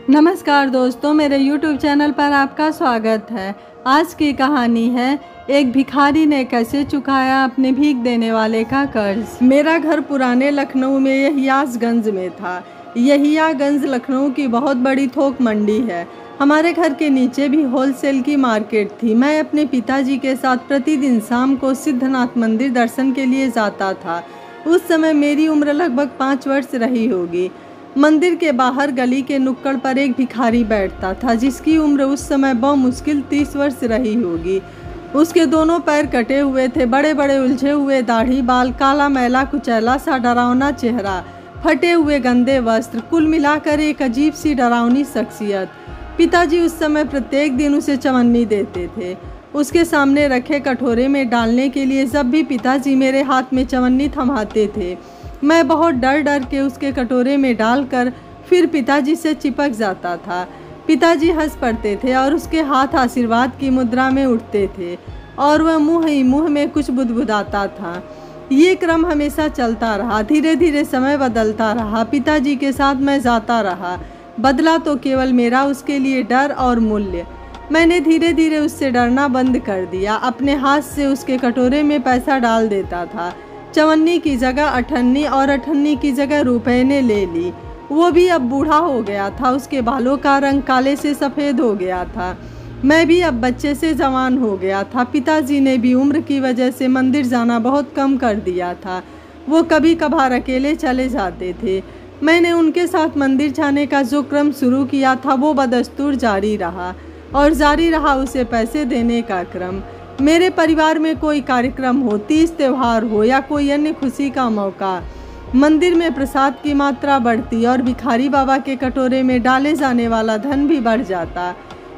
नमस्कार दोस्तों, मेरे YouTube चैनल पर आपका स्वागत है। आज की कहानी है एक भिखारी ने कैसे चुकाया अपने भीख देने वाले का कर्ज। मेरा घर पुराने लखनऊ में यहियासगंज में था। यहियागंज लखनऊ की बहुत बड़ी थोक मंडी है। हमारे घर के नीचे भी होलसेल की मार्केट थी। मैं अपने पिताजी के साथ प्रतिदिन शाम को सिद्धनाथ मंदिर दर्शन के लिए जाता था। उस समय मेरी उम्र लगभग 5 वर्ष रही होगी। मंदिर के बाहर गली के नुक्कड़ पर एक भिखारी बैठता था, जिसकी उम्र उस समय मुश्किल 30 वर्ष रही होगी। उसके दोनों पैर कटे हुए थे, बड़े बड़े उलझे हुए दाढ़ी बाल, काला मैला कुचैला सा डरावना चेहरा, फटे हुए गंदे वस्त्र, कुल मिलाकर एक अजीब सी डरावनी शख्सियत। पिताजी उस समय प्रत्येक दिन उसे चवन्नी देते थे। उसके सामने रखे कटोरे में डालने के लिए जब भी पिताजी मेरे हाथ में चवन्नी थमाते थे, मैं बहुत डर डर के उसके कटोरे में डालकर फिर पिताजी से चिपक जाता था। पिताजी हंस पड़ते थे और उसके हाथ आशीर्वाद की मुद्रा में उठते थे और वह मुँह ही मुँह में कुछ बुदबुदाता था। ये क्रम हमेशा चलता रहा। धीरे धीरे समय बदलता रहा। पिताजी के साथ मैं जाता रहा। बदला तो केवल मेरा उसके लिए डर और मूल्य। मैंने धीरे धीरे उससे डरना बंद कर दिया। अपने हाथ से उसके कटोरे में पैसा डाल देता था। चवन्नी की जगह अठन्नी और अठन्नी की जगह रुपए ने ले ली। वो भी अब बूढ़ा हो गया था। उसके बालों का रंग काले से सफ़ेद हो गया था। मैं भी अब बच्चे से जवान हो गया था। पिताजी ने भी उम्र की वजह से मंदिर जाना बहुत कम कर दिया था। वो कभी कभार अकेले चले जाते थे। मैंने उनके साथ मंदिर जाने का जो क्रम शुरू किया था वो बदस्तूर जारी रहा और जारी रहा उसे पैसे देने का क्रम। मेरे परिवार में कोई कार्यक्रम हो, तीज त्यौहार हो या कोई अन्य खुशी का मौका, मंदिर में प्रसाद की मात्रा बढ़ती और भिखारी बाबा के कटोरे में डाले जाने वाला धन भी बढ़ जाता।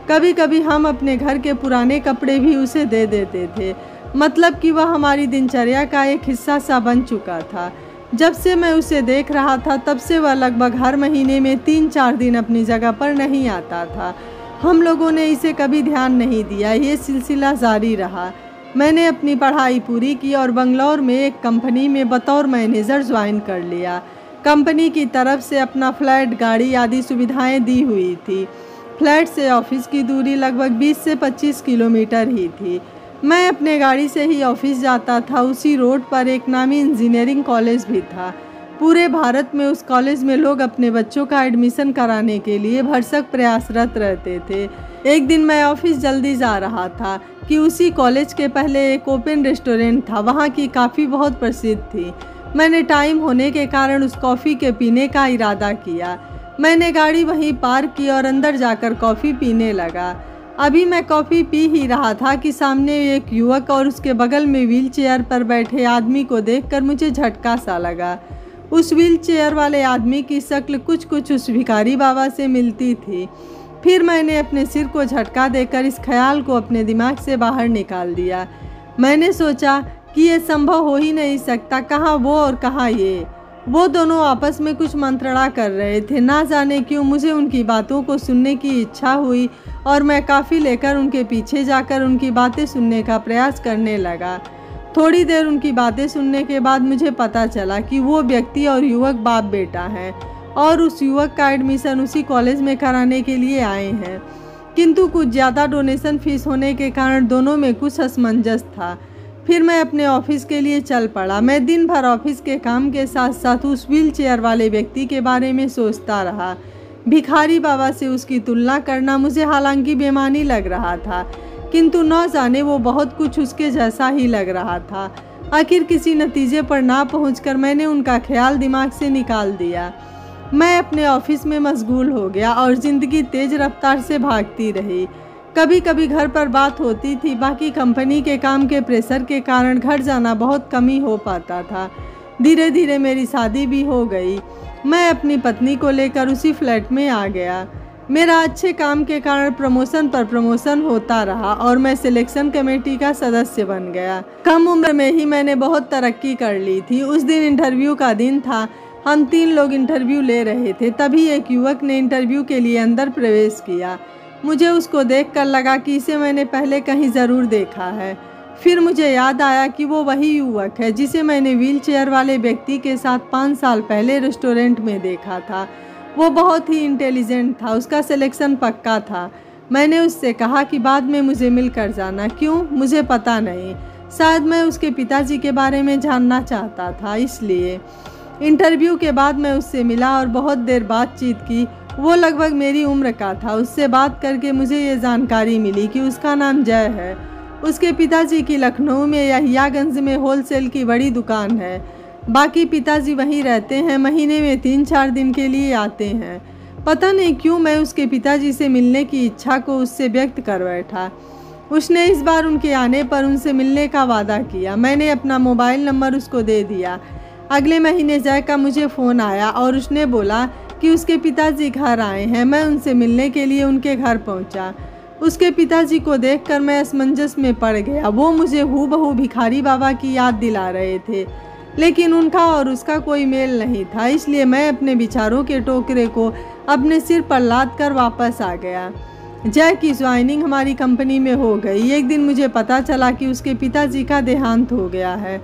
कभी कभी हम अपने घर के पुराने कपड़े भी उसे दे देते थे। मतलब कि वह हमारी दिनचर्या का एक हिस्सा सा बन चुका था। जब से मैं उसे देख रहा था तब से वह लगभग हर महीने में 3-4 दिन अपनी जगह पर नहीं आता था। हम लोगों ने इसे कभी ध्यान नहीं दिया। ये सिलसिला जारी रहा। मैंने अपनी पढ़ाई पूरी की और बंगलौर में एक कंपनी में बतौर मैनेजर ज्वाइन कर लिया। कंपनी की तरफ से अपना फ्लैट, गाड़ी आदि सुविधाएं दी हुई थी। फ्लैट से ऑफिस की दूरी लगभग 20 से 25 किलोमीटर ही थी। मैं अपने गाड़ी से ही ऑफिस जाता था। उसी रोड पर एक नामी इंजीनियरिंग कॉलेज भी था। पूरे भारत में उस कॉलेज में लोग अपने बच्चों का एडमिशन कराने के लिए भरसक प्रयासरत रहते थे। एक दिन मैं ऑफिस जल्दी जा रहा था कि उसी कॉलेज के पहले एक ओपन रेस्टोरेंट था। वहाँ की कॉफ़ी बहुत प्रसिद्ध थी। मैंने टाइम होने के कारण उस कॉफ़ी के पीने का इरादा किया। मैंने गाड़ी वहीं पार्क की और अंदर जाकर कॉफ़ी पीने लगा। अभी मैं कॉफ़ी पी ही रहा था कि सामने एक युवक और उसके बगल में व्हील चेयर पर बैठे आदमी को देखकर मुझे झटका सा लगा। उस व्हील चेयर वाले आदमी की शक्ल कुछ कुछ उस भिखारी बाबा से मिलती थी। फिर मैंने अपने सिर को झटका देकर इस ख्याल को अपने दिमाग से बाहर निकाल दिया। मैंने सोचा कि ये संभव हो ही नहीं सकता। कहाँ वो और कहाँ ये। वो दोनों आपस में कुछ मंत्रणा कर रहे थे। ना जाने क्यों मुझे उनकी बातों को सुनने की इच्छा हुई और मैं काफ़ी लेकर उनके पीछे जाकर उनकी बातें सुनने का प्रयास करने लगा। थोड़ी देर उनकी बातें सुनने के बाद मुझे पता चला कि वो व्यक्ति और युवक बाप बेटा हैं और उस युवक का एडमिशन उसी कॉलेज में कराने के लिए आए हैं। किंतु कुछ ज़्यादा डोनेशन फीस होने के कारण दोनों में कुछ असमंजस था। फिर मैं अपने ऑफिस के लिए चल पड़ा। मैं दिन भर ऑफिस के काम के साथ साथ उस व्हील चेयर वाले व्यक्ति के बारे में सोचता रहा। भिखारी बाबा से उसकी तुलना करना मुझे हालांकि बेमानी लग रहा था, किंतु न जाने वो बहुत कुछ उसके जैसा ही लग रहा था। आखिर किसी नतीजे पर ना पहुंचकर मैंने उनका ख्याल दिमाग से निकाल दिया। मैं अपने ऑफिस में मशगूल हो गया और ज़िंदगी तेज़ रफ्तार से भागती रही। कभी कभी घर पर बात होती थी। बाकी कंपनी के काम के प्रेशर के कारण घर जाना बहुत कम ही हो पाता था। धीरे धीरे मेरी शादी भी हो गई। मैं अपनी पत्नी को लेकर उसी फ्लैट में आ गया। मेरा अच्छे काम के कारण प्रमोशन पर प्रमोशन होता रहा और मैं सिलेक्शन कमेटी का सदस्य बन गया। कम उम्र में ही मैंने बहुत तरक्की कर ली थी। उस दिन इंटरव्यू का दिन था। हम 3 लोग इंटरव्यू ले रहे थे। तभी एक युवक ने इंटरव्यू के लिए अंदर प्रवेश किया। मुझे उसको देखकर लगा कि इसे मैंने पहले कहीं ज़रूर देखा है। फिर मुझे याद आया कि वो वही युवक है जिसे मैंने व्हील चेयर वाले व्यक्ति के साथ 5 साल पहले रेस्टोरेंट में देखा था। वो बहुत ही इंटेलिजेंट था, उसका सिलेक्शन पक्का था। मैंने उससे कहा कि बाद में मुझे मिलकर जाना। क्यों, मुझे पता नहीं, शायद मैं उसके पिताजी के बारे में जानना चाहता था, इसलिए। इंटरव्यू के बाद मैं उससे मिला और बहुत देर बातचीत की। वो लगभग मेरी उम्र का था। उससे बात करके मुझे ये जानकारी मिली कि उसका नाम जय है। उसके पिताजी की लखनऊ में यहियागंज में होलसेल की बड़ी दुकान है। बाकी पिताजी वहीं रहते हैं, महीने में 3-4 दिन के लिए आते हैं। पता नहीं क्यों मैं उसके पिताजी से मिलने की इच्छा को उससे व्यक्त कर बैठा। उसने इस बार उनके आने पर उनसे मिलने का वादा किया। मैंने अपना मोबाइल नंबर उसको दे दिया। अगले महीने जय का मुझे फ़ोन आया और उसने बोला कि उसके पिताजी घर आए हैं। मैं उनसे मिलने के लिए उनके घर पहुंचा। उसके पिताजी को देखकर मैं असमंजस में पड़ गया। वो मुझे हूबहू भिखारी बाबा की याद दिला रहे थे, लेकिन उनका और उसका कोई मेल नहीं था। इसलिए मैं अपने विचारों के टोकरे को अपने सिर पर लाद कर वापस आ गया। जय की ज्वाइनिंग हमारी कंपनी में हो गई। एक दिन मुझे पता चला कि उसके पिताजी का देहांत हो गया है।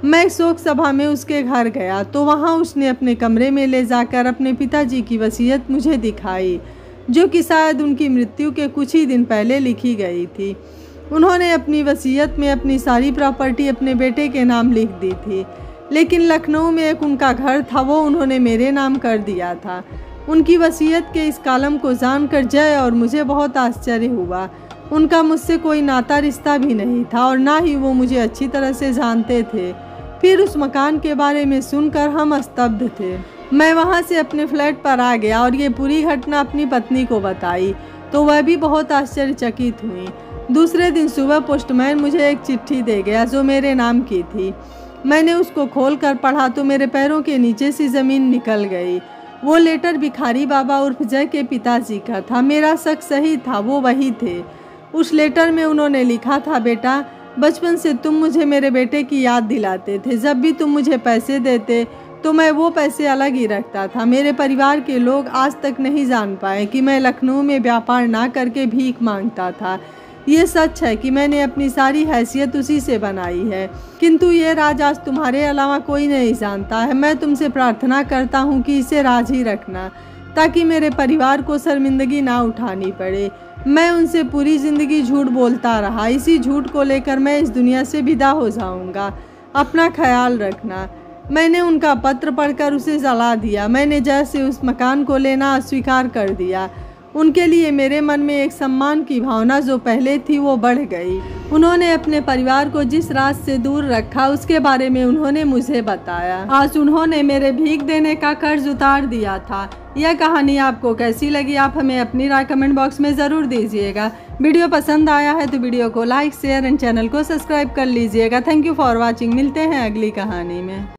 मैं शोक सभा में उसके घर गया तो वहाँ उसने अपने कमरे में ले जाकर अपने पिताजी की वसीयत मुझे दिखाई, जो कि शायद उनकी मृत्यु के कुछ ही दिन पहले लिखी गई थी। उन्होंने अपनी वसीयत में अपनी सारी प्रॉपर्टी अपने बेटे के नाम लिख दी थी, लेकिन लखनऊ में एक उनका घर था, वो उन्होंने मेरे नाम कर दिया था। उनकी वसीयत के इस कॉलम को जानकर जय और मुझे बहुत आश्चर्य हुआ। उनका मुझसे कोई नाता रिश्ता भी नहीं था और ना ही वो मुझे अच्छी तरह से जानते थे। फिर उस मकान के बारे में सुनकर हम स्तब्ध थे। मैं वहाँ से अपने फ्लैट पर आ गया और ये पूरी घटना अपनी पत्नी को बताई, तो वह भी बहुत आश्चर्यचकित हुई। दूसरे दिन सुबह पोस्टमैन मुझे एक चिट्ठी दे गया जो मेरे नाम की थी। मैंने उसको खोलकर पढ़ा तो मेरे पैरों के नीचे से ज़मीन निकल गई। वो लेटर भिखारी बाबा उर्फ जय के पिताजी का था। मेरा शक सही था, वो वही थे। उस लेटर में उन्होंने लिखा था, बेटा, बचपन से तुम मुझे मेरे बेटे की याद दिलाते थे। जब भी तुम मुझे पैसे देते तो मैं वो पैसे अलग ही रखता था। मेरे परिवार के लोग आज तक नहीं जान पाए कि मैं लखनऊ में व्यापार ना करके भीख मांगता था। ये सच है कि मैंने अपनी सारी हैसियत उसी से बनाई है, किंतु ये राज आज तुम्हारे अलावा कोई नहीं जानता है। मैं तुमसे प्रार्थना करता हूँ कि इसे राज ही रखना, ताकि मेरे परिवार को शर्मिंदगी ना उठानी पड़े। मैं उनसे पूरी ज़िंदगी झूठ बोलता रहा। इसी झूठ को लेकर मैं इस दुनिया से विदा हो जाऊंगा। अपना ख्याल रखना। मैंने उनका पत्र पढ़कर उसे जला दिया। मैंने जैसे उस मकान को लेना अस्वीकार कर दिया। उनके लिए मेरे मन में एक सम्मान की भावना जो पहले थी वो बढ़ गई। उन्होंने अपने परिवार को जिस राज से दूर रखा उसके बारे में उन्होंने मुझे बताया। आज उन्होंने मेरे भीख देने का कर्ज उतार दिया था। यह कहानी आपको कैसी लगी, आप हमें अपनी राय कमेंट बॉक्स में ज़रूर दीजिएगा। वीडियो पसंद आया है तो वीडियो को लाइक, शेयर एंड चैनल को सब्सक्राइब कर लीजिएगा। Thank you for watching. मिलते हैं अगली कहानी में।